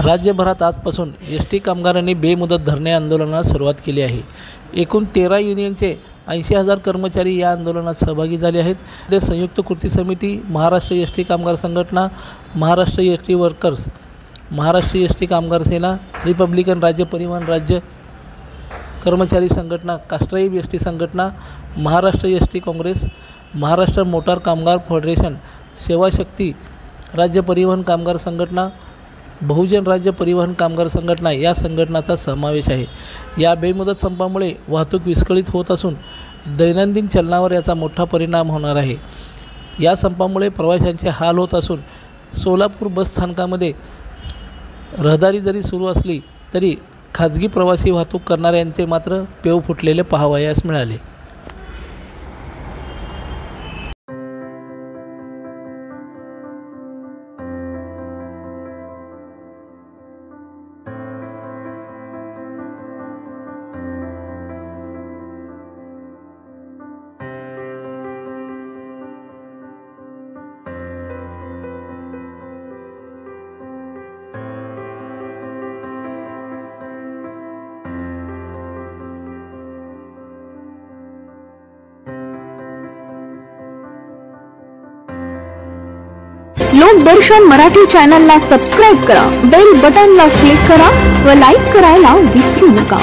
राज्यभरात आजपासून एस.टी. कामगारांनी बेमुदत धरणे आंदोलनास सुरुवात केली आहे। एकूण 13 युनियनचे 80,000 कर्मचारी या आंदोलनात सहभागी झाले आहेत। ते संयुक्त कृती समिती, महाराष्ट्र एस.टी. कामगार संघटना, Maharashtra ST. Workers, Maharashtra ST. कामगार सेना, रिपब्लिकन राज्य परिवहन राज्य कर्मचारी संघटना, कास्ट्राईब एस.टी. संघटना, महाराष्ट्र एस.टी. काँग्रेस, महाराष्ट्र मोटार कामगार फेडरेशन, सेवाशक्ती राज्य परिवहन कामगार संघटना, बहुजन राज्य परिवहन कामगार संघटना या संघटनाचा समावेश आहे। या बेमुदत संपामुळे वाहतूक विस्कळीत होत असून दैनंदिन चलनावर याचा मोठा परिणाम होणार आहे। या संपामुळे प्रवाशांचे हाल होत असून सोलापूर बस स्थानकामध्ये रहदारी जरी सुरू असली तरी खाजगी प्रवासी वाहतूक करणाऱ्यांचे मात्र पेव फुटलेले पाहावयास मिळाले। लोकदर्शन मराठी चॅनलला सबस्क्राइब करा, बेल बटनला क्लिक करा व लाईक करायला विसरू नका।